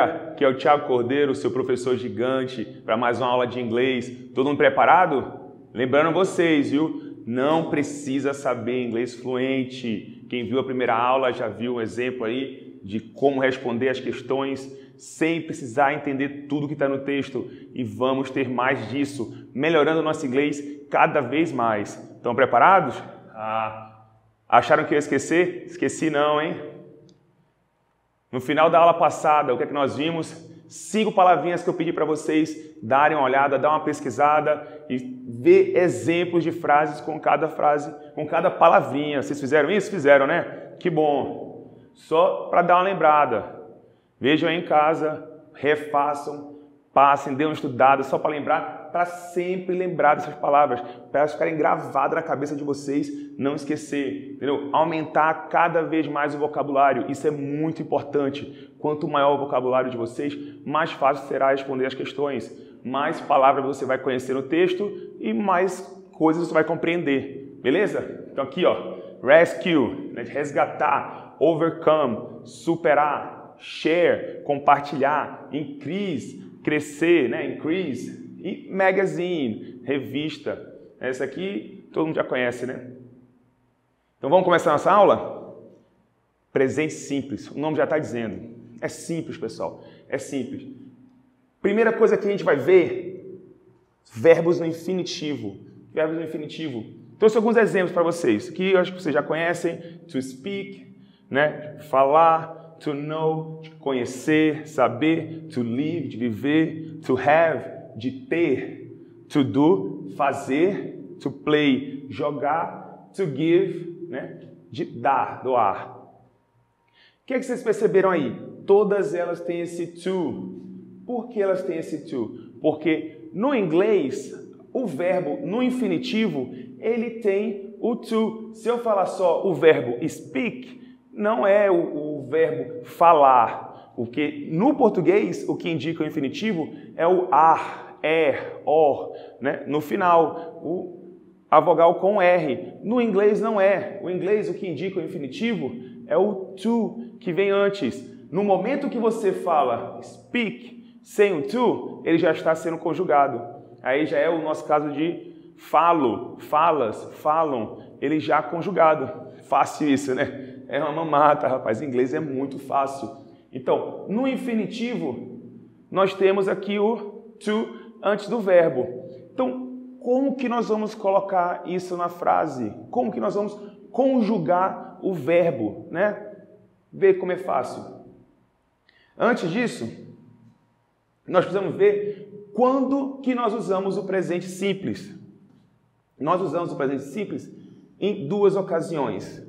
galera, aqui é o Thiago Cordeiro, seu professor gigante, para mais uma aula de inglês. Todo mundo preparado? Lembrando vocês, viu? Não precisa saber inglês fluente. Quem viu a primeira aula já viu um exemplo aí de como responder as questões sem precisar entender tudo que está no texto. E vamos ter mais disso, melhorando o nosso inglês cada vez mais. Estão preparados? Acharam que eu ia esquecer? Esqueci não, hein? No final da aula passada, o que é que nós vimos? 5 palavrinhas que eu pedi para vocês darem uma olhada, dar uma pesquisada e ver exemplos de frases com cada frase, com cada palavrinha. Vocês fizeram isso? Fizeram, né? Que bom! Só para dar uma lembrada. Vejam aí em casa, refaçam, passem, dêem uma estudada só para lembrar, para sempre lembrar dessas palavras, para elas ficarem gravadas na cabeça de vocês, não esquecer, entendeu? Aumentar cada vez mais o vocabulário, isso é muito importante. Quanto maior o vocabulário de vocês, mais fácil será responder as questões, mais palavras você vai conhecer no texto e mais coisas você vai compreender, beleza? Então aqui, ó, rescue, né, resgatar, overcome, superar, share, compartilhar, increase, crescer, né? Increase. E magazine, revista. Essa aqui todo mundo já conhece, né? Então vamos começar nossa aula? Presente simples. O nome já está dizendo. É simples, pessoal. É simples. Primeira coisa que a gente vai ver, verbos no infinitivo. Verbos no infinitivo. Trouxe alguns exemplos para vocês. Que eu acho que vocês já conhecem. To speak, né? Falar. To know, de conhecer, saber. To live, de viver. To have, de ter. To do, fazer. To play, jogar. To give, né? De dar, doar. O que é que vocês perceberam aí? Todas elas têm esse to. Por que elas têm esse to? Porque no inglês, o verbo no infinitivo, ele tem o to. Se eu falar só o verbo speak, não é o verbo falar, porque no português o que indica o infinitivo é o ar, or, né? No final, a vogal com R. No inglês não é. O inglês o que indica o infinitivo é o to, que vem antes. No momento que você fala speak sem o to, ele já está sendo conjugado. Aí já é o nosso caso de falo, falas, falam, ele já conjugado. Fácil isso, né? É uma mamata, rapaz. Em inglês é muito fácil. Então, no infinitivo, nós temos aqui o to antes do verbo. Então, como que nós vamos colocar isso na frase? Como que nós vamos conjugar o verbo, né? Vê como é fácil. Antes disso, nós precisamos ver quando que nós usamos o presente simples. Nós usamos o presente simples em 2 ocasiões.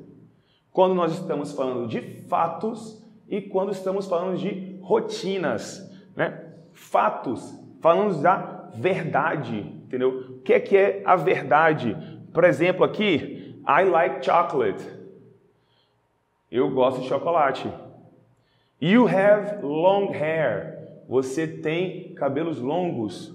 Quando nós estamos falando de fatos e quando estamos falando de rotinas, né? Fatos, falamos da verdade, entendeu? O que é a verdade? Por exemplo, aqui, I like chocolate. Eu gosto de chocolate. You have long hair. Você tem cabelos longos.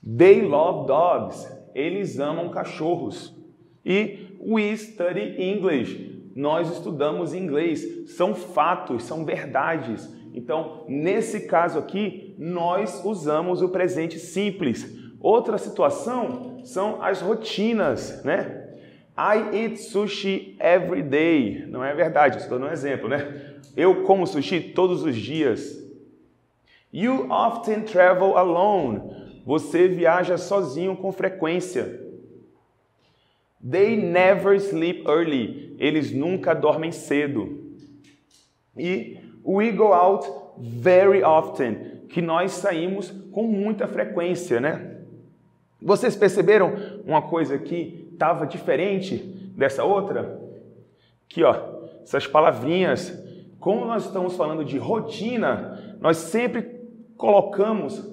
They love dogs. Eles amam cachorros. E we study English. Nós estudamos inglês, são fatos, são verdades. Então, nesse caso aqui, nós usamos o presente simples. Outra situação são as rotinas, né? I eat sushi every day. Não é verdade, estou dando um exemplo, né? Eu como sushi todos os dias. You often travel alone. Você viaja sozinho com frequência. They never sleep early. Eles nunca dormem cedo. E we go out very often. Que nós saímos com muita frequência, né? Vocês perceberam uma coisa que estava diferente dessa outra? Aqui, ó, essas palavrinhas. Como nós estamos falando de rotina, nós sempre colocamos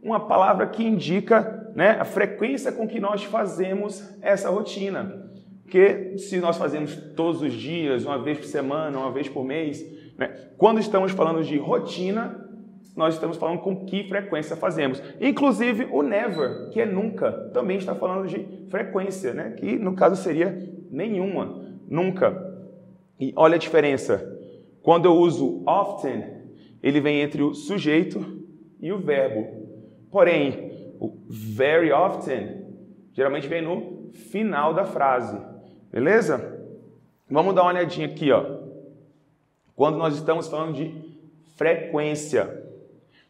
uma palavra que indica, né, a frequência com que nós fazemos essa rotina. Porque se nós fazemos todos os dias, uma vez por semana, uma vez por mês, né, quando estamos falando de rotina, nós estamos falando com que frequência fazemos. Inclusive o never, que é nunca, também está falando de frequência, né, que no caso seria nenhuma, nunca. E olha a diferença. Quando eu uso often, ele vem entre o sujeito e o verbo. Porém, o very often geralmente vem no final da frase. Beleza? Vamos dar uma olhadinha aqui, ó. Quando nós estamos falando de frequência,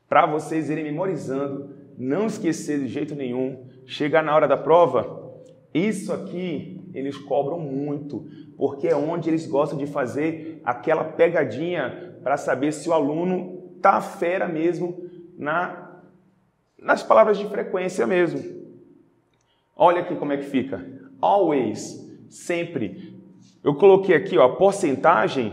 para vocês irem memorizando, não esquecer de jeito nenhum, chegar na hora da prova, isso aqui eles cobram muito, porque é onde eles gostam de fazer aquela pegadinha para saber se o aluno tá fera mesmo nas palavras de frequência mesmo. Olha aqui como é que fica. Always, sempre. Eu coloquei aqui, ó, porcentagem,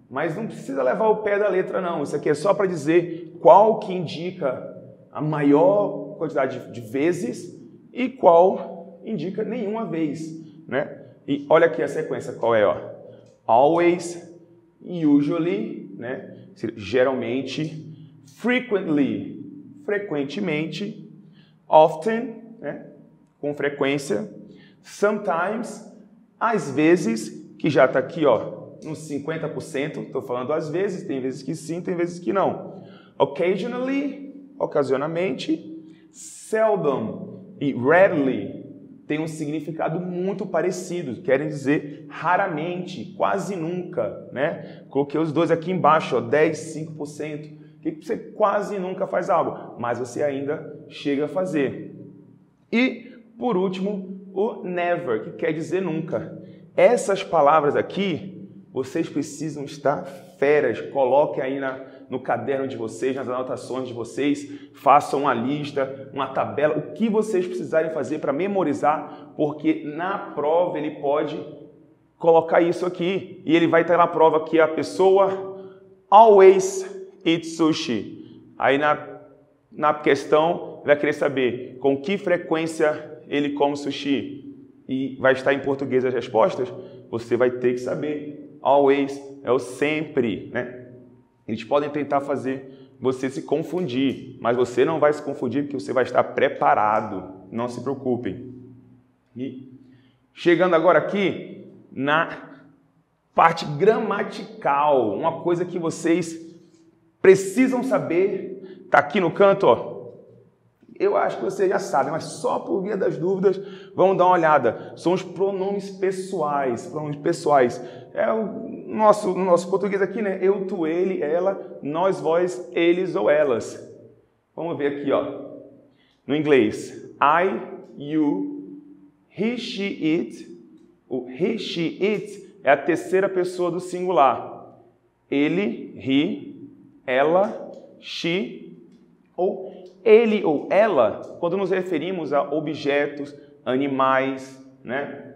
mas não precisa levar o pé da letra não. Isso aqui é só para dizer qual que indica a maior quantidade de vezes e qual indica nenhuma vez, né? E olha aqui a sequência, qual é, ó? Always, usually, né? Geralmente, frequently, frequentemente, often, né? Com frequência, sometimes, às vezes, que já está aqui, ó, nos 50%, estou falando às vezes, tem vezes que sim, tem vezes que não. Occasionally, ocasionalmente, seldom e rarely tem um significado muito parecido, querem dizer raramente, quase nunca, né? Coloquei os dois aqui embaixo, ó, 10, 5%, que você quase nunca faz algo, mas você ainda chega a fazer. E, por último, o never, que quer dizer nunca. Essas palavras aqui, vocês precisam estar feras, coloquem aí no caderno de vocês, nas anotações de vocês, façam uma lista, uma tabela, o que vocês precisarem fazer para memorizar, porque na prova ele pode colocar isso aqui, e ele vai ter na prova que a pessoa always eats sushi. Aí na questão vai querer saber com que frequência ele come sushi, e vai estar em português as respostas, você vai ter que saber. Always é o sempre, né? Eles podem tentar fazer você se confundir, mas você não vai se confundir porque você vai estar preparado. Não se preocupem. E chegando agora aqui na parte gramatical, uma coisa que vocês precisam saber, está aqui no canto, ó. Eu acho que vocês já sabem, mas só por via das dúvidas, vamos dar uma olhada. São os pronomes pessoais. Pronomes pessoais. É no nosso português aqui, né? Eu, tu, ele, ela, nós, vós, eles ou elas. Vamos ver aqui, ó. No inglês, I, you, he, she, it. O he, she, it é a terceira pessoa do singular. Ele, he, ela, she ou ele ou ela, quando nos referimos a objetos, animais, né,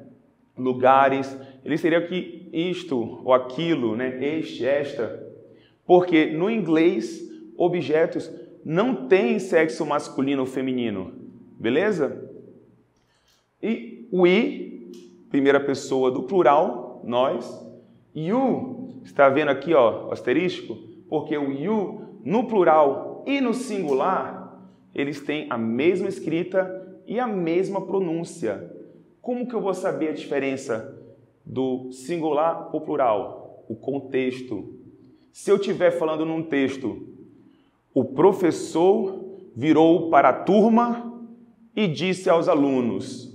lugares, ele seria aqui isto ou aquilo, né, este, esta, porque no inglês objetos não têm sexo masculino ou feminino, beleza? E we, primeira pessoa do plural, nós, you, está vendo aqui, ó, o asterisco? Porque o you no plural e no singular eles têm a mesma escrita e a mesma pronúncia. Como que eu vou saber a diferença do singular para o plural? O contexto. Se eu estiver falando num texto, o professor virou para a turma e disse aos alunos,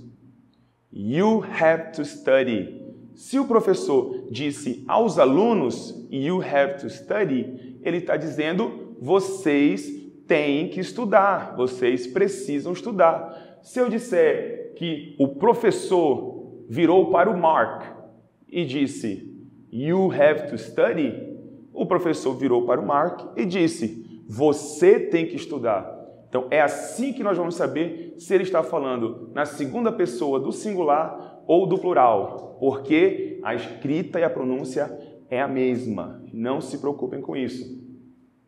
you have to study. Se o professor disse aos alunos, you have to study, ele está dizendo, vocês têm que estudar, vocês precisam estudar. Se eu disser que o professor virou para o Mark e disse, you have to study, o professor virou para o Mark e disse, você tem que estudar. Então, é assim que nós vamos saber se ele está falando na segunda pessoa do singular ou do plural, porque a escrita e a pronúncia é a mesma. Não se preocupem com isso.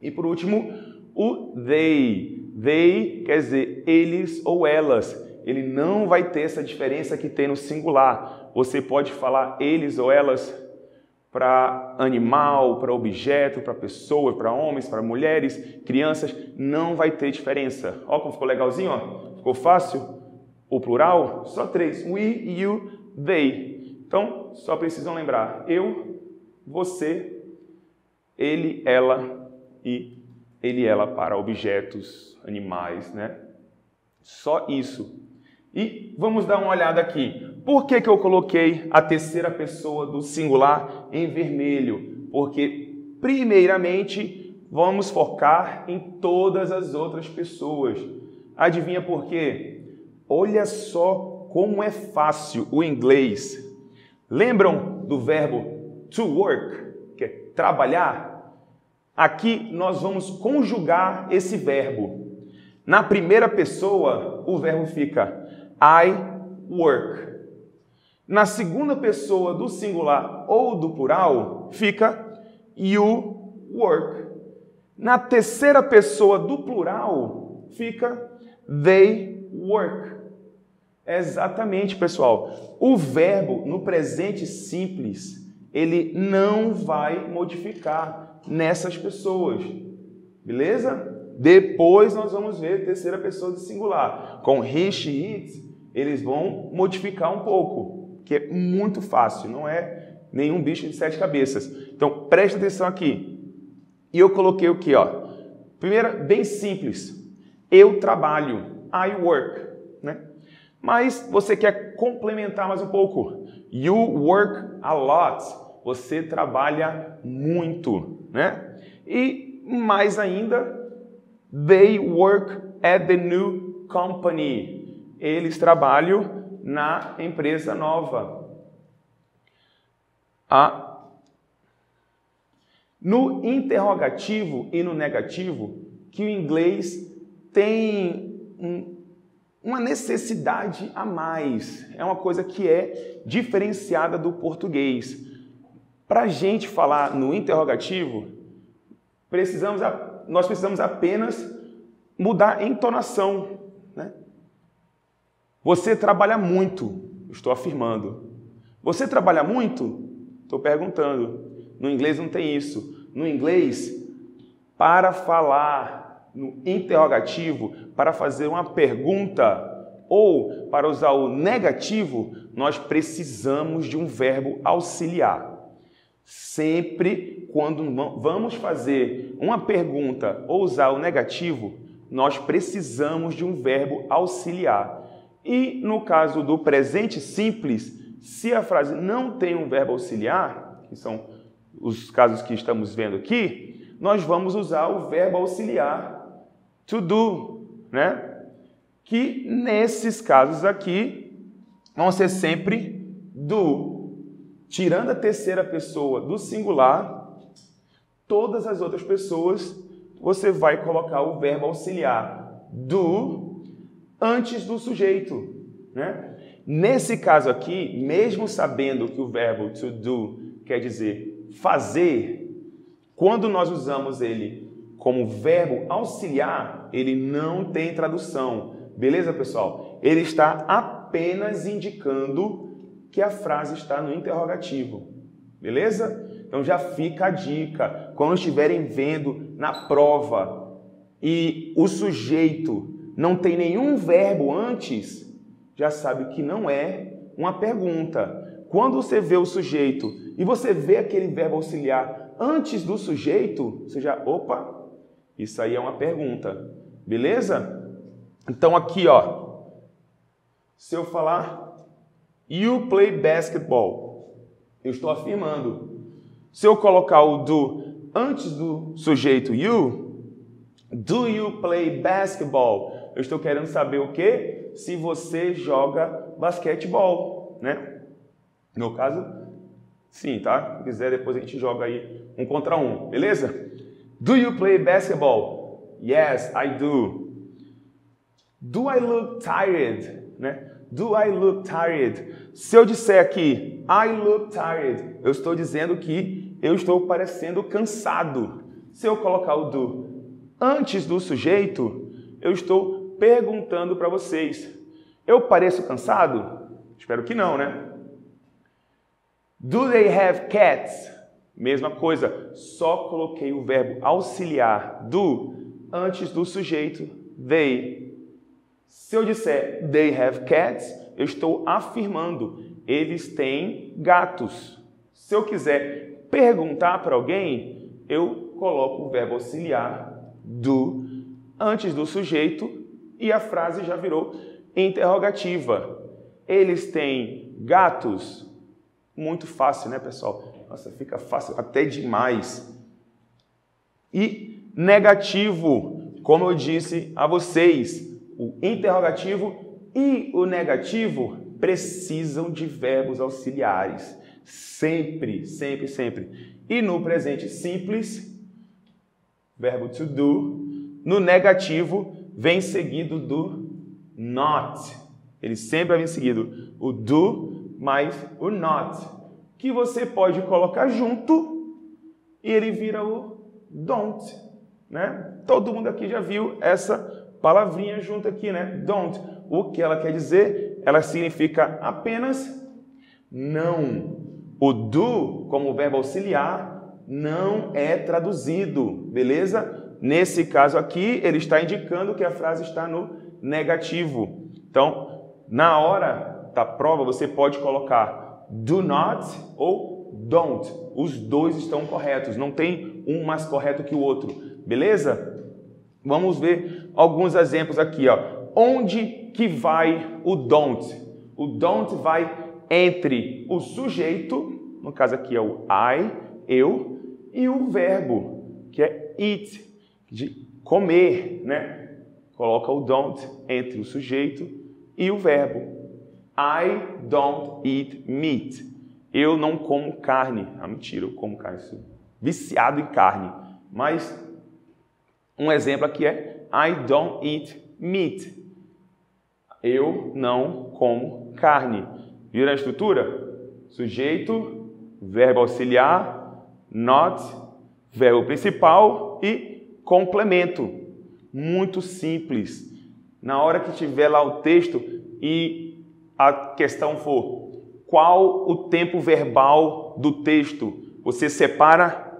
E por último, o they. They quer dizer eles ou elas. Ele não vai ter essa diferença que tem no singular. Você pode falar eles ou elas para animal, para objeto, para pessoa, para homens, para mulheres, crianças. Não vai ter diferença. Ó como ficou legalzinho, ó. Ficou fácil? O plural? Só 3. We, you, they. Então, só precisam lembrar. Eu, você, ele, ela e ele e ela para objetos, animais, né? Só isso. E vamos dar uma olhada aqui. Por que eu coloquei a terceira pessoa do singular em vermelho? Porque, primeiramente, vamos focar em todas as outras pessoas. Adivinha por quê? Olha só como é fácil o inglês. Lembram do verbo to work, que é trabalhar? Aqui nós vamos conjugar esse verbo. Na primeira pessoa, o verbo fica I work. Na segunda pessoa do singular ou do plural, fica you work. Na terceira pessoa do plural, fica they work. Exatamente, pessoal. O verbo no presente simples, ele não vai modificar nessas pessoas. Beleza? Depois nós vamos ver a terceira pessoa do singular. Com he, she, it, eles vão modificar um pouco, que é muito fácil, não é nenhum bicho de 7 cabeças. Então, preste atenção aqui. E eu coloquei o quê? Ó? Primeiro, bem simples. Eu trabalho. I work. Né? Mas você quer complementar mais um pouco. You work a lot. Você trabalha muito. Né? E mais ainda, they work at the new company. Eles trabalham na empresa nova. No interrogativo e no negativo, que o inglês tem uma necessidade a mais. É uma coisa que é diferenciada do português. Para a gente falar no interrogativo, nós precisamos apenas mudar a entonação. Né? Você trabalha muito, estou afirmando. Você trabalha muito? Estou perguntando. No inglês não tem isso. No inglês, para falar no interrogativo, para fazer uma pergunta ou para usar o negativo, nós precisamos de um verbo auxiliar. Sempre quando vamos fazer uma pergunta ou usar o negativo, nós precisamos de um verbo auxiliar. E no caso do presente simples, se a frase não tem um verbo auxiliar, que são os casos que estamos vendo aqui, nós vamos usar o verbo auxiliar to do, né? Que nesses casos aqui vão ser sempre do. Tirando a terceira pessoa do singular, todas as outras pessoas, você vai colocar o verbo auxiliar do antes do sujeito, né? Nesse caso aqui, mesmo sabendo que o verbo to do quer dizer fazer, quando nós usamos ele como verbo auxiliar, ele não tem tradução. Beleza, pessoal? Ele está apenas indicando que a frase está no interrogativo. Beleza? Então já fica a dica. Quando estiverem vendo na prova e o sujeito não tem nenhum verbo antes, já sabe que não é uma pergunta. Quando você vê o sujeito e você vê aquele verbo auxiliar antes do sujeito, você já, opa, isso aí é uma pergunta. Beleza? Então aqui, ó, se eu falar you play basketball, eu estou afirmando. Se eu colocar o do antes do sujeito you, do you play basketball? Eu estou querendo saber o quê? Se você joga basquetebol, né? No caso, sim, tá? Se quiser, depois a gente joga aí 1 contra 1, beleza? Do you play basketball? Yes, I do. Do I look tired? Né? Do I look tired? Se eu disser aqui, I look tired, eu estou dizendo que eu estou parecendo cansado. Se eu colocar o do antes do sujeito, eu estou perguntando para vocês, eu pareço cansado? Espero que não, né? Do they have cats? Mesma coisa, só coloquei o verbo auxiliar do antes do sujeito, they. Se eu disser they have cats, eu estou afirmando, eles têm gatos. Se eu quiser perguntar para alguém, eu coloco o verbo auxiliar do antes do sujeito e a frase já virou interrogativa. Eles têm gatos? Muito fácil, né, pessoal? Nossa, fica fácil até demais. E negativo, como eu disse a vocês, o interrogativo e o negativo precisam de verbos auxiliares. Sempre, sempre, sempre. E no presente simples, verbo to do, no negativo vem seguido do not. Ele sempre vem seguido o do mais o not, que você pode colocar junto e ele vira o don't, né? Todo mundo aqui já viu essa palavrinha junto aqui, né? Don't. O que ela quer dizer? Ela significa apenas não. O do, como verbo auxiliar, não é traduzido, beleza? Nesse caso aqui, ele está indicando que a frase está no negativo. Então, na hora da prova, você pode colocar do not ou don't. Os dois estão corretos, não tem um mais correto que o outro, beleza? Vamos ver alguns exemplos aqui, ó. Onde que vai o don't? O don't vai entre o sujeito, no caso aqui é o I, eu, e o verbo, que é eat, de comer, né? Coloca o don't entre o sujeito e o verbo. I don't eat meat. Eu não como carne. Ah, mentira, eu como carne. Sou viciado em carne. Mas um exemplo aqui é I don't eat meat. Eu não como carne. Viram a estrutura? Sujeito, verbo auxiliar, not, verbo principal e complemento. Muito simples. Na hora que tiver lá o texto e a questão for qual o tempo verbal do texto, você separa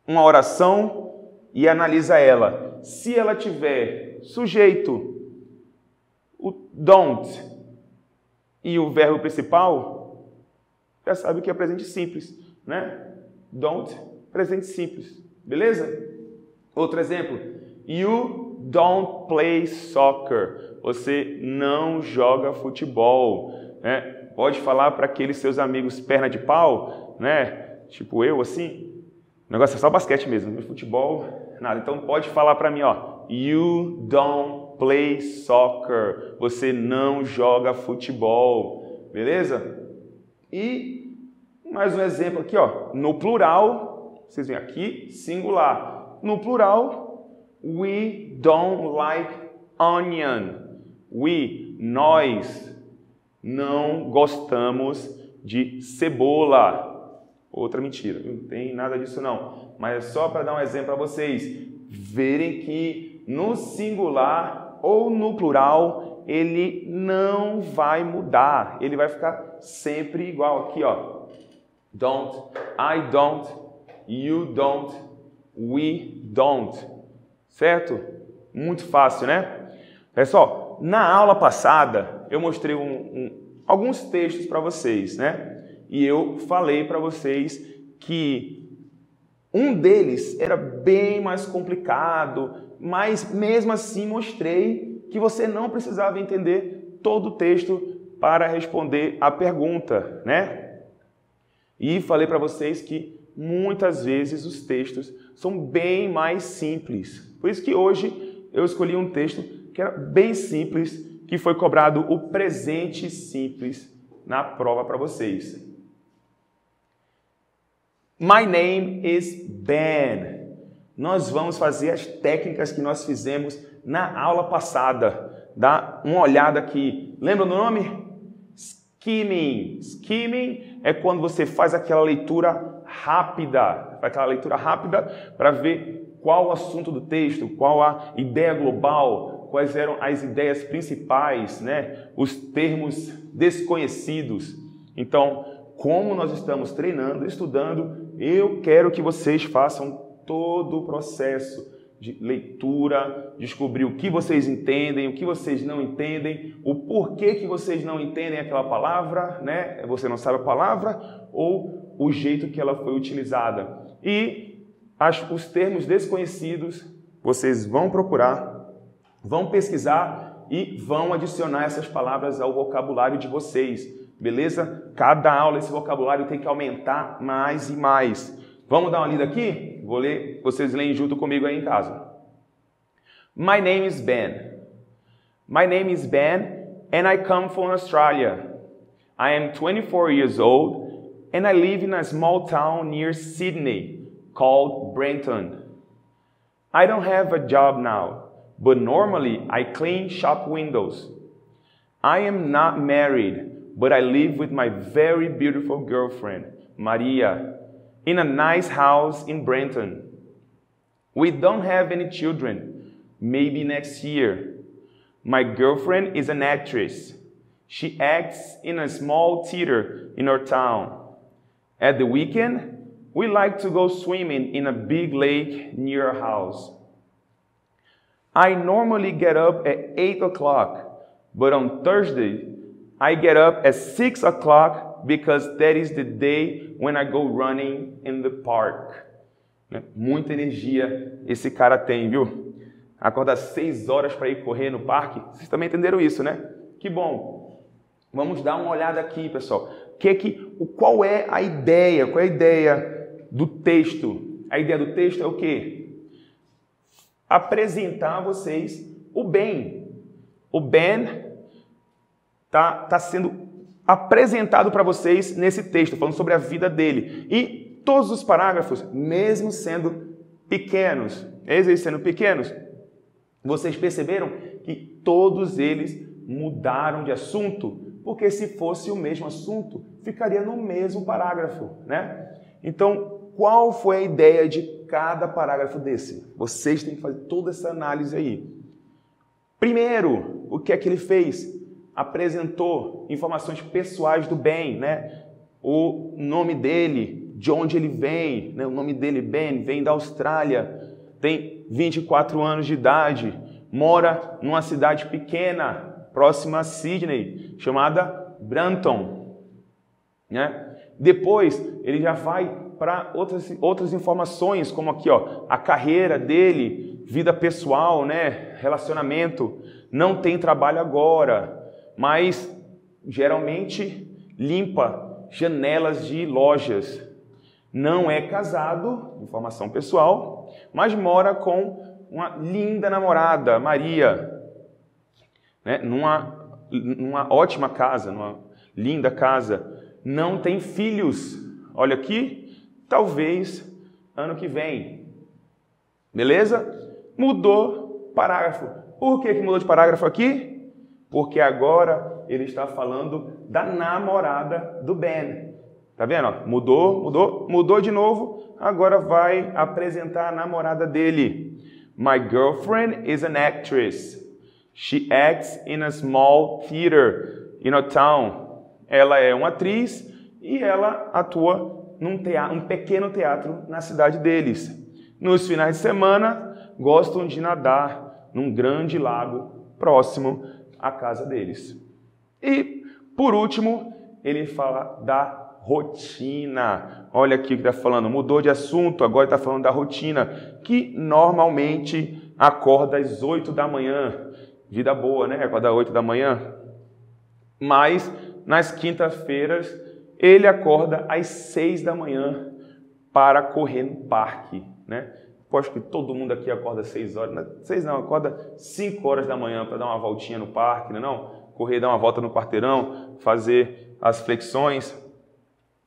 uma oração e analisa ela. Se ela tiver sujeito, o don't e o verbo principal, já sabe que é presente simples, né? Don't, presente simples, beleza? Outro exemplo, you don't play soccer. Você não joga futebol, né? Pode falar para aqueles seus amigos perna de pau, né? Tipo eu, assim. O negócio é só basquete mesmo, no futebol, nada. Então pode falar para mim, ó, you don't play soccer. Você não joga futebol, beleza? E mais um exemplo aqui, ó, no plural, vocês veem aqui, singular. No plural, we don't like onion. Nós não gostamos de cebola. Outra mentira, não tem nada disso não. Mas é só para dar um exemplo para vocês verem que no singular ou no plural ele não vai mudar. Ele vai ficar sempre igual aqui, ó. Don't, I don't, you don't, we don't. Certo? Muito fácil, né? Pessoal, na aula passada eu mostrei alguns textos para vocês, né? E eu falei para vocês que um deles era bem mais complicado, mas mesmo assim mostrei que você não precisava entender todo o texto para responder a pergunta, né? E falei para vocês que muitas vezes os textos são bem mais simples. Por isso que hoje eu escolhi um texto que era bem simples, que foi cobrado o presente simples na prova para vocês. My name is Ben. Nós vamos fazer as técnicas que nós fizemos na aula passada. Dá uma olhada aqui. Lembra do nome? Skimming. Skimming é quando você faz aquela leitura rápida. Aquela leitura rápida para ver qual o assunto do texto, qual a ideia global, quais eram as ideias principais, né? Os termos desconhecidos. Então, como nós estamos treinando, estudando, eu quero que vocês façam todo o processo de leitura, descobrir o que vocês entendem, o que vocês não entendem, o porquê que vocês não entendem aquela palavra, né? Você não sabe a palavra ou o jeito que ela foi utilizada. E os termos desconhecidos vocês vão procurar, vão pesquisar e vão adicionar essas palavras ao vocabulário de vocês, beleza? Cada aula esse vocabulário tem que aumentar mais e mais. Vamos dar uma lida aqui? Vou ler, vocês leem junto comigo aí em casa. My name is Ben. My name is Ben and I come from Australia. I am 24 years old and I live in a small town near Sydney called Brenton. I don't have a job now, but normally I clean shop windows. I am not married, but I live with my very beautiful girlfriend, Maria, in a nice house in Brenton. We don't have any children, maybe next year. My girlfriend is an actress. She acts in a small theater in our town. At the weekend, we like to go swimming in a big lake near our house. I normally get up at 8 o'clock, but on Thursday, I get up at 6 o'clock because that is the day when I go running in the park. Muita energia esse cara tem, viu? Acordar 6 horas para ir correr no parque. Vocês também entenderam isso, né? Que bom. Vamos dar uma olhada aqui, pessoal. Qual é a ideia? Qual é a ideia do texto? A ideia do texto é o quê? Apresentar a vocês o Ben. O Ben tá sendo apresentado para vocês nesse texto, falando sobre a vida dele. E todos os parágrafos, mesmo sendo pequenos, vocês perceberam que todos eles mudaram de assunto, porque se fosse o mesmo assunto, ficaria no mesmo parágrafo, né? Então, qual foi a ideia de cada parágrafo desse? Vocês têm que fazer toda essa análise aí. Primeiro, o que é que ele fez? Apresentou informações pessoais do Ben, né? O nome dele, de onde ele vem, né? O nome dele, Ben, vem da Austrália, tem 24 anos de idade, mora numa cidade pequena, próxima a Sydney, chamada Brenton, né? Depois, ele já vai para outras informações, como aqui, ó, a carreira dele, vida pessoal, né? Relacionamento, não tem trabalho agora, mas geralmente limpa janelas de lojas. Não é casado, informação pessoal, mas mora com uma linda namorada, Maria, né? Numa ótima casa, numa linda casa. Não tem filhos. Olha aqui, talvez ano que vem. Beleza? Mudou parágrafo. Por que mudou de parágrafo aqui? Porque agora ele está falando da namorada do Ben. Tá vendo? Mudou de novo. Agora vai apresentar a namorada dele. My girlfriend is an actress. She acts in a small theater in a town. Ela é uma atriz e ela atua num pequeno teatro na cidade deles. Nos finais de semana, gostam de nadar num grande lago próximo à casa deles. E, por último, ele fala da rotina. Olha aqui o que está falando. Mudou de assunto, agora está falando da rotina, que normalmente acorda às 8 da manhã. Vida boa, né? Acorda às 8 da manhã. Mas, nas quintas-feiras, ele acorda às 6 da manhã para correr no parque, né? Acho que todo mundo aqui acorda às 6 horas. 6 não, acorda 5 horas da manhã para dar uma voltinha no parque, não? Correr, dar uma volta no quarteirão, fazer as flexões.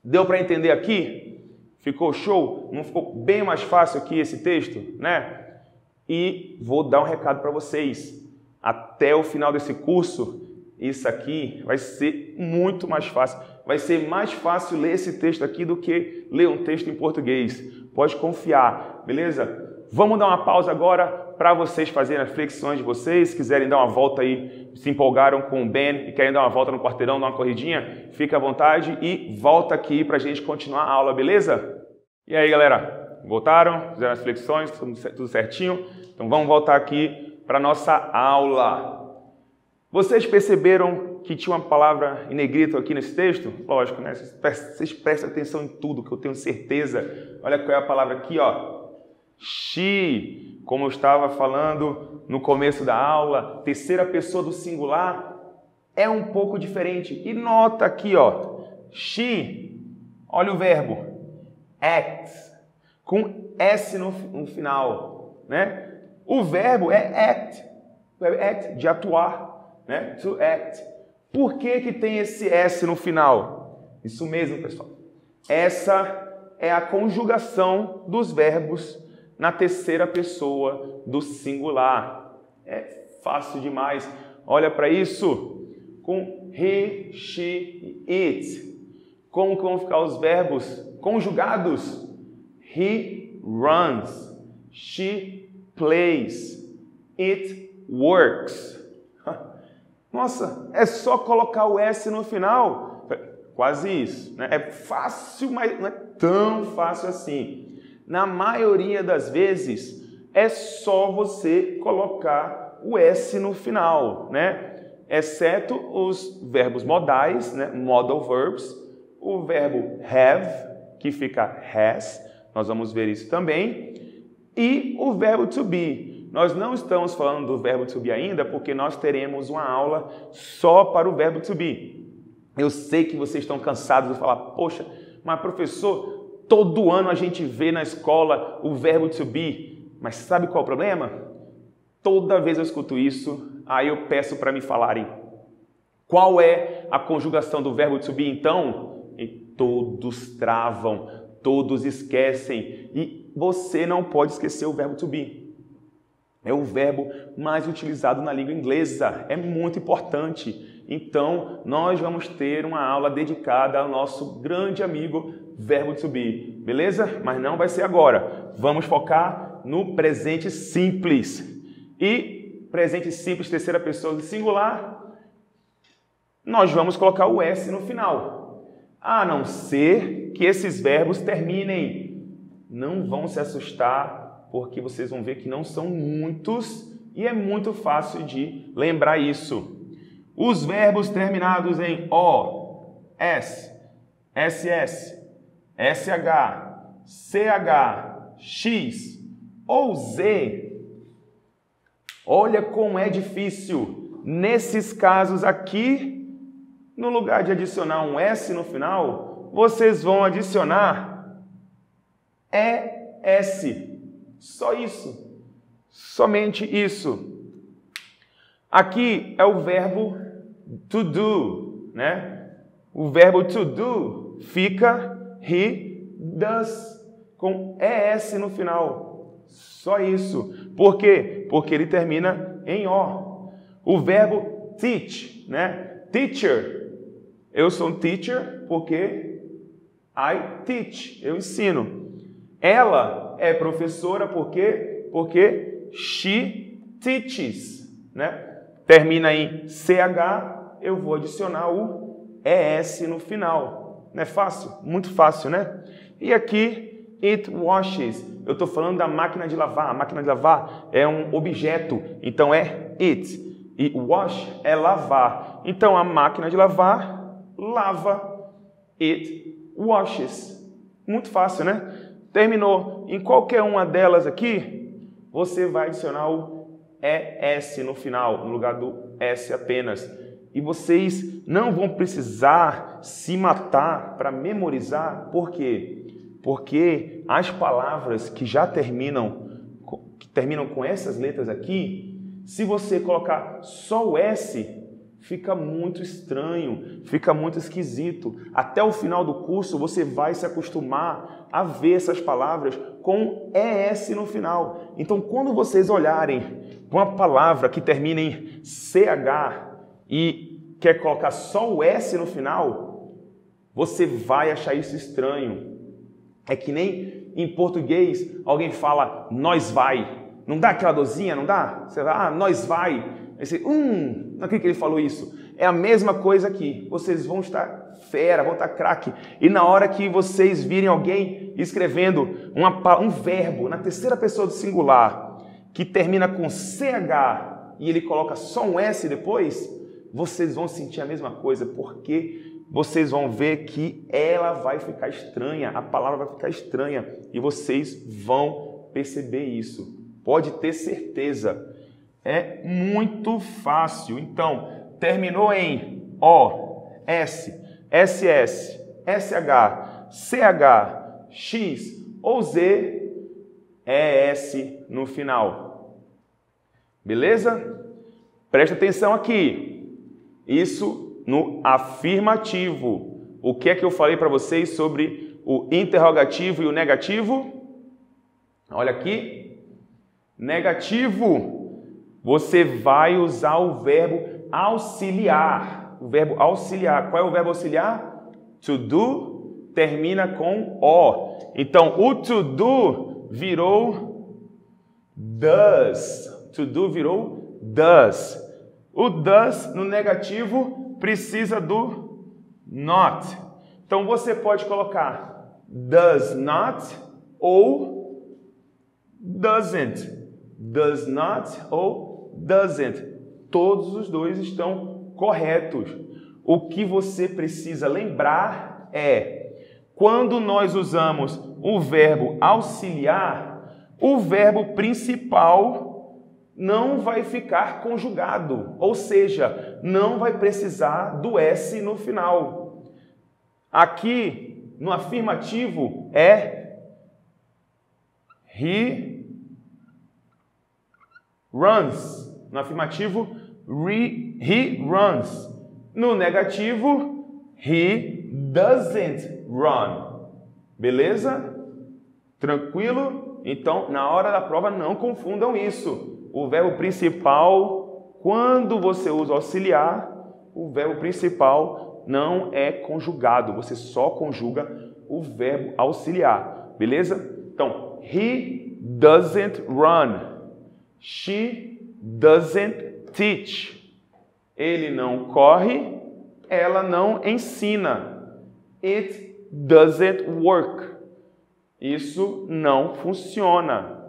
Deu para entender aqui? Ficou show? Não ficou bem mais fácil aqui esse texto, né? E vou dar um recado para vocês. Até o final desse curso, isso aqui vai ser muito mais fácil. Vai ser mais fácil ler esse texto aqui do que ler um texto em português. Pode confiar, beleza? Vamos dar uma pausa agora para vocês fazerem as flexões de vocês. Se quiserem dar uma volta aí, se empolgaram com o Ben e querem dar uma volta no quarteirão, dar uma corridinha, fica à vontade e volta aqui para a gente continuar a aula, beleza? E aí, galera? Voltaram? Fizeram as flexões? Tudo certinho? Então vamos voltar aqui para a nossa aula. Vocês perceberam que tinha uma palavra em negrito aqui nesse texto? Lógico, né? Vocês prestem atenção em tudo, que eu tenho certeza. Olha qual é a palavra aqui, ó. She. como eu estava falando no começo da aula, terceira pessoa do singular é um pouco diferente. E nota aqui, ó, she, olha o verbo, act, com S no final, né? O verbo é act, de atuar, né? To act. Por que que tem esse S no final? Isso mesmo, pessoal. Essa é a conjugação dos verbos na terceira pessoa do singular. É fácil demais. Olha para isso. Com he, she e it. Como que vão ficar os verbos conjugados? He runs. She plays. It works. Nossa, é só colocar o S no final? Quase isso, né? É fácil, mas não é tão fácil assim. Na maioria das vezes, é só você colocar o S no final, né? Exceto os verbos modais, né? Modal verbs, o verbo have, que fica has, nós vamos ver isso também, e o verbo to be. Nós não estamos falando do verbo to be ainda, porque nós teremos uma aula só para o verbo to be. Eu sei que vocês estão cansados de falar, poxa, mas professor, todo ano a gente vê na escola o verbo to be, mas sabe qual é o problema? Toda vez eu escuto isso, aí eu peço para me falarem qual é a conjugação do verbo to be então, e todos travam, todos esquecem, e você não pode esquecer o verbo to be. É o verbo mais utilizado na língua inglesa, é muito importante. Então, nós vamos ter uma aula dedicada ao nosso grande amigo verbo to be, beleza? Mas não vai ser agora. Vamos focar no presente simples. E presente simples, terceira pessoa do singular, nós vamos colocar o S no final. A não ser que esses verbos terminem. Não vão se assustar, porque vocês vão ver que não são muitos e é muito fácil de lembrar isso. Os verbos terminados em O, S, SS, SH, CH, X ou Z, olha como é difícil. Nesses casos aqui, no lugar de adicionar um S no final, vocês vão adicionar ES. Só isso. Somente isso. Aqui é o verbo to do, né? O verbo to do fica he does, com ES no final. Só isso. Por quê? Porque ele termina em O. O verbo teach, né? Teacher. Eu sou um teacher porque I teach, eu ensino. Ela é professora porque she teaches, né? Termina em CH, eu vou adicionar o ES no final. Não é fácil? Muito fácil, né? E aqui, it washes. Eu estou falando da máquina de lavar. A máquina de lavar é um objeto, então é it. E wash é lavar. Então, a máquina de lavar lava. It washes. Muito fácil, né? Terminou. Em qualquer uma delas aqui, você vai adicionar o ES no final, no lugar do S apenas. E vocês não vão precisar se matar para memorizar. Por quê? Porque as palavras que já terminam com essas letras aqui, se você colocar só o S, fica muito estranho, fica muito esquisito. Até o final do curso, você vai se acostumar a ver essas palavras com ES no final. Então, quando vocês olharem uma palavra que termina em CH e quer colocar só o S no final, você vai achar isso estranho. É que nem em português alguém fala nós vai. Não dá aquela dorzinha, não dá? Você vai, nós vai. Aí você, não acredito que ele falou isso. É a mesma coisa aqui. Vocês vão estar fera, vão estar craque. E na hora que vocês virem alguém escrevendo um verbo na terceira pessoa do singular que termina com CH e ele coloca só um S depois, vocês vão sentir a mesma coisa, porque vocês vão ver que ela vai ficar estranha, a palavra vai ficar estranha e vocês vão perceber isso. Pode ter certeza. É muito fácil. Então, terminou em O, S, SS, SH, CH, X ou Z, é S no final. Beleza? Presta atenção aqui. Isso no afirmativo. O que é que eu falei para vocês sobre o interrogativo e o negativo? Olha aqui. Negativo, você vai usar o verbo auxiliar. O verbo auxiliar. Qual é o verbo auxiliar? To do termina com O. Então, o to do virou does. To do virou does. O does no negativo precisa do not. Então, você pode colocar does not ou doesn't. Does not ou doesn't. Todos os dois estão corretos. O que você precisa lembrar é, quando nós usamos o verbo auxiliar, o verbo principal não vai ficar conjugado, ou seja, não vai precisar do S no final. Aqui, no afirmativo, é he runs. No afirmativo, he runs. No negativo, he doesn't run. Beleza? Tranquilo? Então, na hora da prova, não confundam isso. O verbo principal, quando você usa auxiliar, o verbo principal não é conjugado. Você só conjuga o verbo auxiliar. Beleza? Então, he doesn't run. She doesn't teach. Ele não corre, ela não ensina. It doesn't work. Isso não funciona.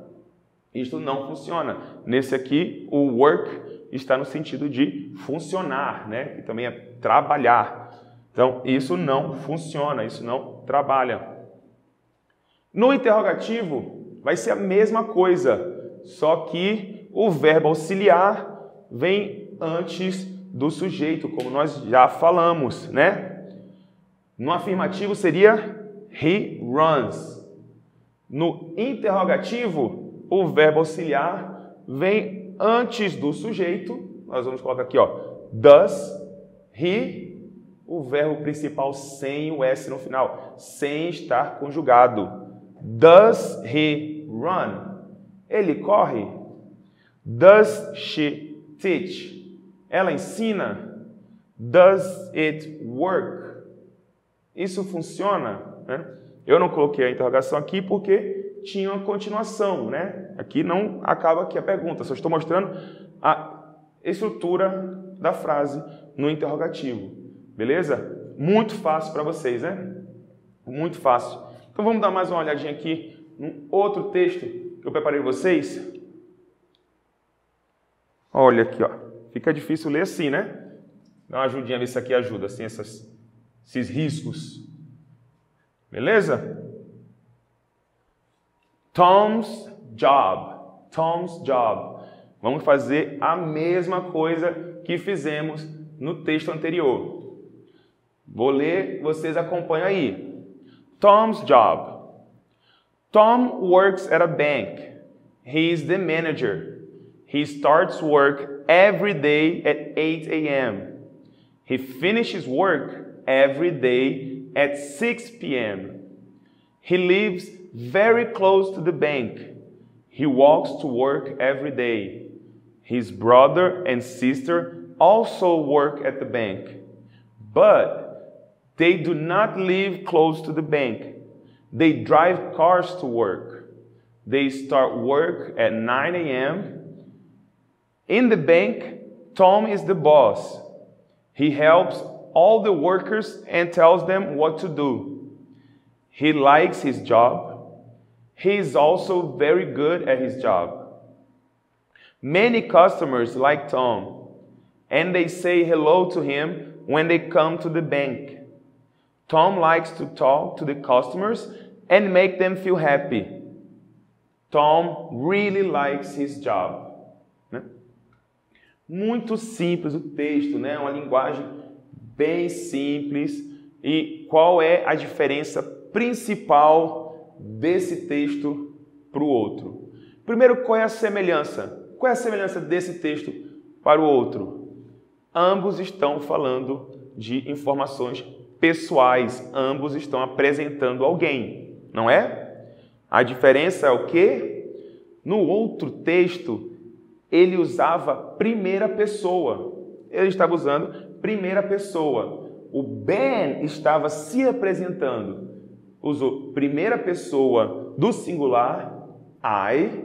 Isso não funciona. Nesse aqui, o work está no sentido de funcionar, né? Que também é trabalhar. Então, isso não funciona, isso não trabalha. No interrogativo, vai ser a mesma coisa. Só que o verbo auxiliar vem antes do sujeito, como nós já falamos, né? No afirmativo seria he runs. No interrogativo, o verbo auxiliar vem antes do sujeito. Nós vamos colocar aqui, ó, does he, o verbo principal sem o S no final, sem estar conjugado. Does he run? Ele corre? Does she teach? Ela ensina? Does it work? Isso funciona? Né? Eu não coloquei a interrogação aqui porque tinha uma continuação, né? Aqui não acaba aqui a pergunta, só estou mostrando a estrutura da frase no interrogativo. Beleza? Muito fácil para vocês, né? Muito fácil. Então vamos dar mais uma olhadinha aqui num outro texto que eu preparei para vocês. Olha aqui, ó. Fica difícil ler assim, né? Dá uma ajudinha, ver se aqui ajuda, assim, esses riscos. Beleza? Tom's job. Tom's job. Vamos fazer a mesma coisa que fizemos no texto anterior. Vou ler, vocês acompanham aí. Tom's job. Tom works at a bank. He is the manager. He starts work every day at 8 a.m. He finishes work every day at 6 p.m. He lives very close to the bank. He walks to work every day. His brother and sister also work at the bank, but they do not live close to the bank. They drive cars to work. They start work at 9 a.m. In the bank, Tom is the boss. He helps all the workers and tells them what to do. He likes his job. He is also very good at his job. Many customers like Tom, and they say hello to him when they come to the bank. Tom likes to talk to the customers and make them feel happy. Tom really likes his job. Né? Muito simples o texto, né? Uma linguagem bem simples. E qual é a diferença principal desse texto para o outro? Primeiro, qual é a semelhança? Qual é a semelhança desse texto para o outro? Ambos estão falando de informações pessoais, ambos estão apresentando alguém, não é? A diferença é o quê? No outro texto, ele usava primeira pessoa. Ele estava usando primeira pessoa. O Ben estava se apresentando. Usou primeira pessoa do singular, I,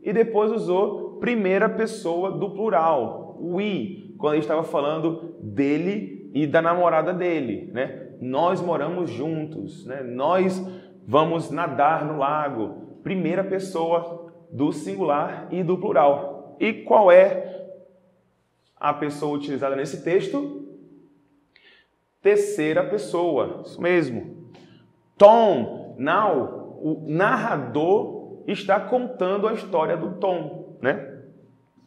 e depois usou primeira pessoa do plural, we, quando ele estava falando dele e da namorada dele, né? Nós moramos juntos, né? Nós vamos nadar no lago. Primeira pessoa do singular e do plural. E qual é a pessoa utilizada nesse texto? Terceira pessoa, isso mesmo. Tom, now, o narrador está contando a história do Tom, né?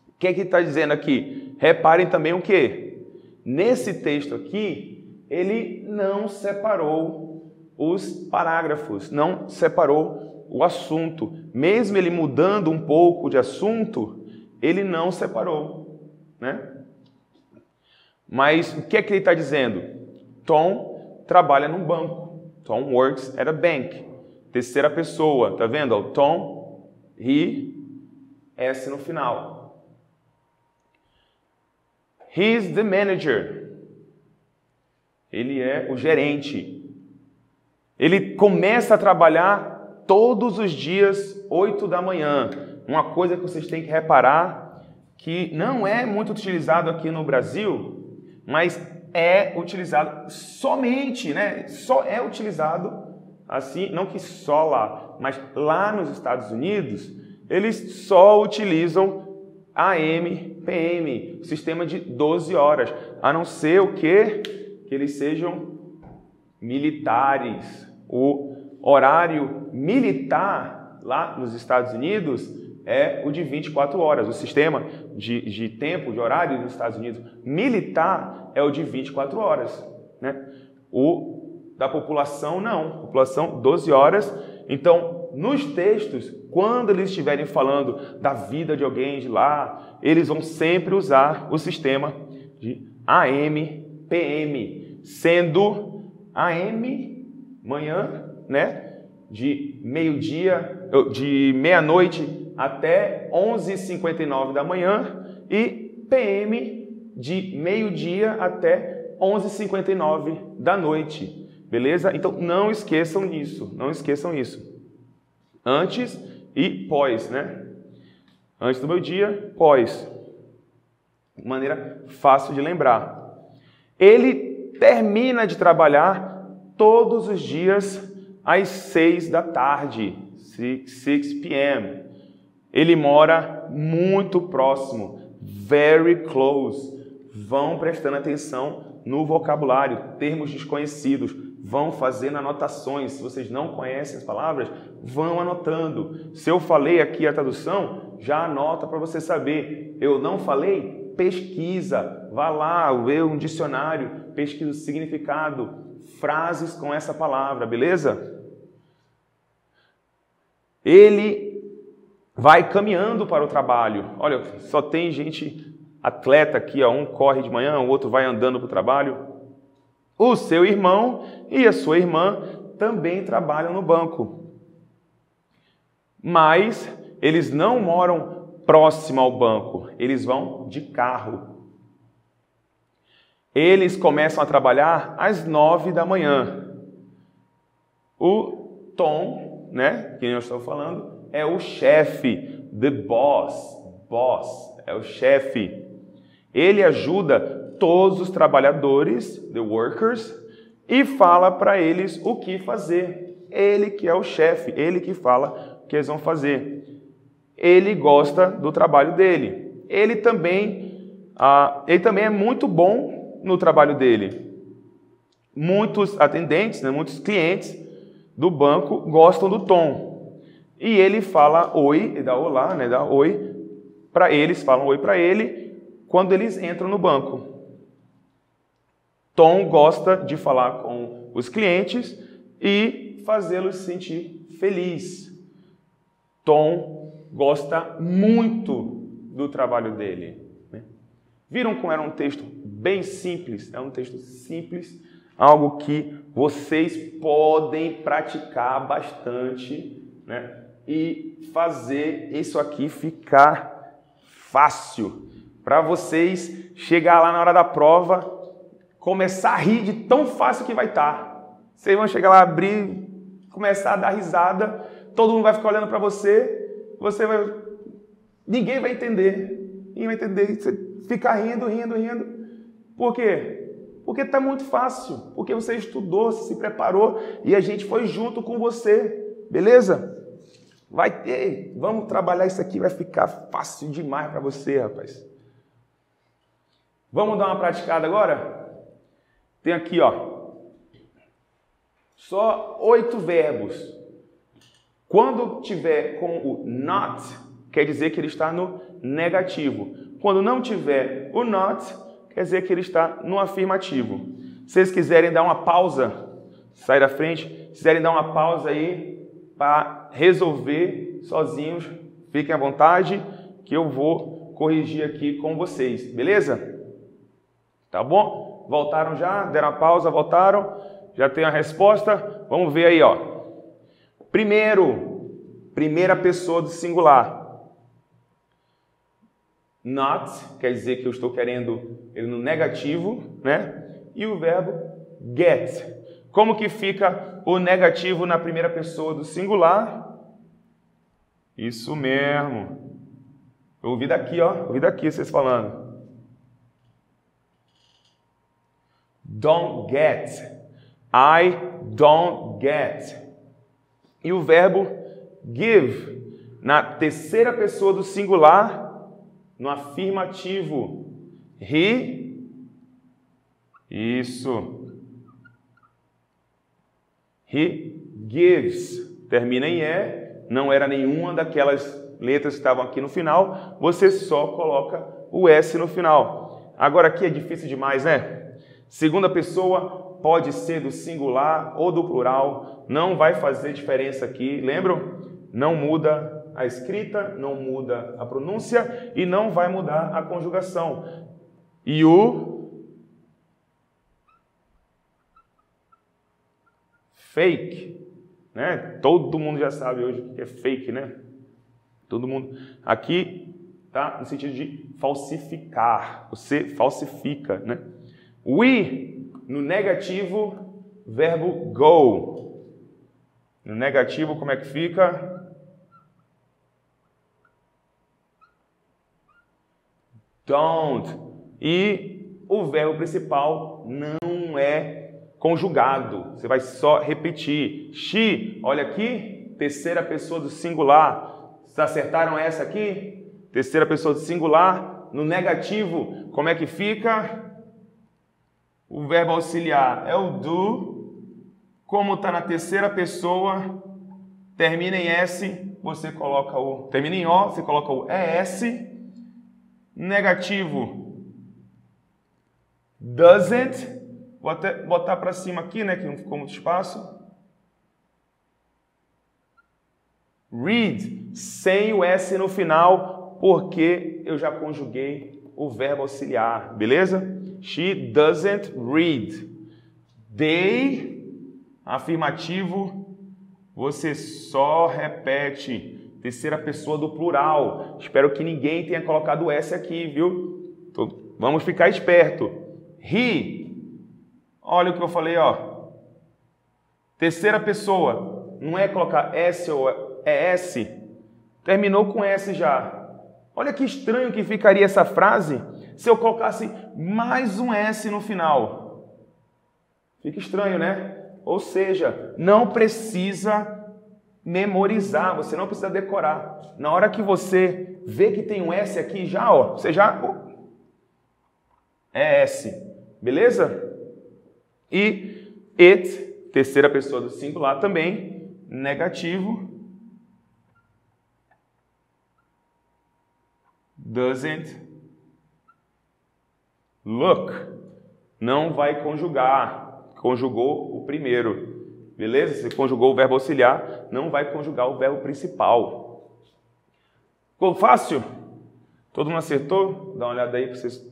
O que é que está dizendo aqui? Reparem também o quê? Nesse texto aqui, ele não separou os parágrafos, não separou o assunto. Mesmo ele mudando um pouco de assunto, ele não separou, né? Mas o que é que ele está dizendo? Tom trabalha num banco. Tom works at a bank. Terceira pessoa, tá vendo? O Tom, he, S no final. He's the manager. Ele é o gerente. Ele começa a trabalhar todos os dias, 8 da manhã. Uma coisa que vocês têm que reparar, que não é muito utilizado aqui no Brasil, mas é utilizado somente, né? Só é utilizado assim, não que só lá, mas lá nos Estados Unidos, eles só utilizam AM, PM, sistema de 12 horas, a não ser o quê? Que eles sejam militares. O horário militar lá nos Estados Unidos é o de 24 horas. O sistema de tempo, de horário nos Estados Unidos militar é o de 24 horas. Né? O da população, não. População, 12 horas. Então, nos textos, quando eles estiverem falando da vida de alguém de lá, eles vão sempre usar o sistema de AM, PM, sendo AM, manhã, né? De meio-dia, de meia-noite até 11h59 da manhã e PM de meio-dia até 11h59 da noite, beleza? Então não esqueçam disso, não esqueçam isso. Antes e pós, né? Antes do meio-dia, pós. Maneira fácil de lembrar. Ele termina de trabalhar todos os dias às 6 da tarde, 6 p.m. Ele mora muito próximo, very close. Vão prestando atenção no vocabulário, termos desconhecidos, vão fazendo anotações. Se vocês não conhecem as palavras, vão anotando. Se eu falei aqui a tradução, já anota para você saber. Eu não falei? Pesquisa. Vá lá, vê um dicionário, pesquisa o significado, frases com essa palavra, beleza? Ele vai caminhando para o trabalho. Olha, só tem gente atleta aqui, ó, um corre de manhã, o outro vai andando para o trabalho. O seu irmão e a sua irmã também trabalham no banco. Mas eles não moram próximo ao banco, eles vão de carro. Eles começam a trabalhar às 9 da manhã. O Tom, né, que eu estou falando, é o chefe, the boss, é o chefe. Ele ajuda todos os trabalhadores, the workers, e fala para eles o que fazer. Ele que é o chefe, ele que fala o que eles vão fazer. Ele gosta do trabalho dele. Ele também é muito bom no trabalho dele. Muitos atendentes, né, muitos clientes do banco gostam do Tom. E ele fala oi, e dá olá, né? Dá oi para eles, falam oi para ele quando eles entram no banco. Tom gosta de falar com os clientes e fazê-los se sentir feliz. Tom gosta muito do trabalho dele. Né? Viram como era um texto bem simples? É um texto simples, algo que vocês podem praticar bastante, né? E fazer isso aqui ficar fácil para vocês chegar lá na hora da prova, começar a rir de tão fácil que vai estar. Vocês vão chegar lá, abrir, começar a dar risada, todo mundo vai ficar olhando para você, ninguém vai entender. Ninguém vai entender. Você fica rindo. Por quê? Porque está muito fácil. Porque você estudou, se preparou e a gente foi junto com você. Beleza? Vai ter. Vamos trabalhar isso aqui, vai ficar fácil demais para você, rapaz. Vamos dar uma praticada agora? Tem aqui, ó, só 8 verbos. Quando tiver com o not, quer dizer que ele está no negativo. Quando não tiver o not, quer dizer que ele está no afirmativo. Se vocês quiserem dar uma pausa, sai da frente, se quiserem dar uma pausa aí para resolver sozinhos, fiquem à vontade que eu vou corrigir aqui com vocês, beleza? Tá bom? Voltaram já? Deram a pausa? Voltaram? Já tem a resposta? Vamos ver aí, ó. Primeira pessoa do singular. Not, quer dizer que eu estou querendo ele no negativo, né? E o verbo get. Como que fica o negativo na primeira pessoa do singular? Isso mesmo. Eu ouvi daqui, ó. Ouvi daqui vocês falando. Don't get. I don't get. E o verbo give, na terceira pessoa do singular, no afirmativo. He. Isso. He gives. Termina em E. Não era nenhuma daquelas letras que estavam aqui no final. Você só coloca o S no final. Agora aqui é difícil demais, né? Segunda pessoa pode ser do singular ou do plural, não vai fazer diferença aqui, lembram? Não muda a escrita, não muda a pronúncia e não vai mudar a conjugação. You, fake, né? Todo mundo já sabe hoje o que é fake, né? Todo mundo. Aqui tá no sentido de falsificar, você falsifica, né? We, no negativo, verbo go. No negativo, como é que fica? Don't. E o verbo principal não é conjugado. Você vai só repetir. She, olha aqui, terceira pessoa do singular. Vocês acertaram essa aqui? Terceira pessoa do singular. No negativo, como é que fica? O verbo auxiliar é o do. Como está na terceira pessoa, termina em S, você coloca o... Termina em O, você coloca o ES. Negativo. Doesn't. Vou até botar para cima aqui, né, que não ficou muito espaço. Read. Sem o S no final, porque eu já conjuguei o verbo auxiliar, beleza? She doesn't read. They, afirmativo, você só repete. Terceira pessoa do plural. Espero que ninguém tenha colocado o S aqui, viu? Vamos ficar esperto. He. Olha o que eu falei, ó. Terceira pessoa. Não é colocar S ou ES. Terminou com S já. Olha que estranho que ficaria essa frase se eu colocasse mais um S no final. Fica estranho, né? Ou seja, não precisa memorizar, você não precisa decorar. Na hora que você vê que tem um S aqui, já, ó, você já... É S, beleza? E it, terceira pessoa do singular também, negativo. doesn't look. Não vai conjugar. Conjugou o primeiro. Beleza? Se conjugou o verbo auxiliar, não vai conjugar o verbo principal. Ficou fácil? Todo mundo acertou? Dá uma olhada aí para vocês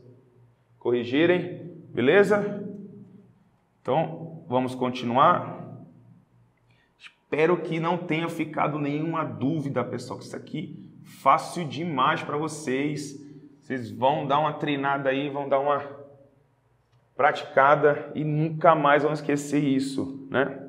corrigirem. Beleza? Então, vamos continuar. Espero que não tenha ficado nenhuma dúvida, pessoal, que isso aqui é fácil demais para vocês. Vocês vão dar uma treinada aí, vão dar uma praticada e nunca mais vão esquecer isso, né?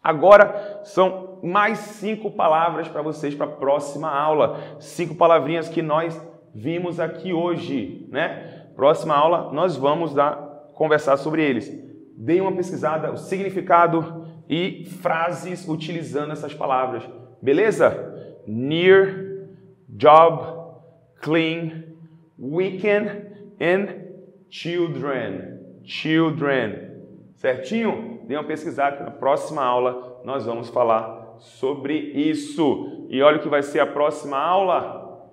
Agora são mais 5 palavras para vocês para a próxima aula. 5 palavrinhas que nós vimos aqui hoje, né? Próxima aula nós vamos conversar sobre eles. Deem uma pesquisada, o significado e frases utilizando essas palavras. Beleza? Near, job, clean, weekend and children. Children. Certinho? Dê uma pesquisada que na próxima aula nós vamos falar sobre isso. E olha o que vai ser a próxima aula.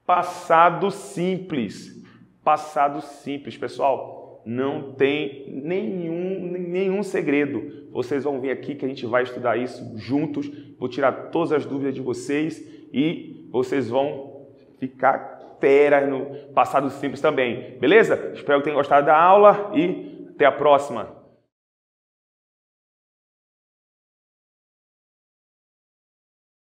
Passado simples. Passado simples, pessoal. Não tem nenhum segredo. Vocês vão vir aqui que a gente vai estudar isso juntos. Vou tirar todas as dúvidas de vocês e vocês vão ficar fera no passado simples também. Beleza? Espero que tenham gostado da aula e até a próxima.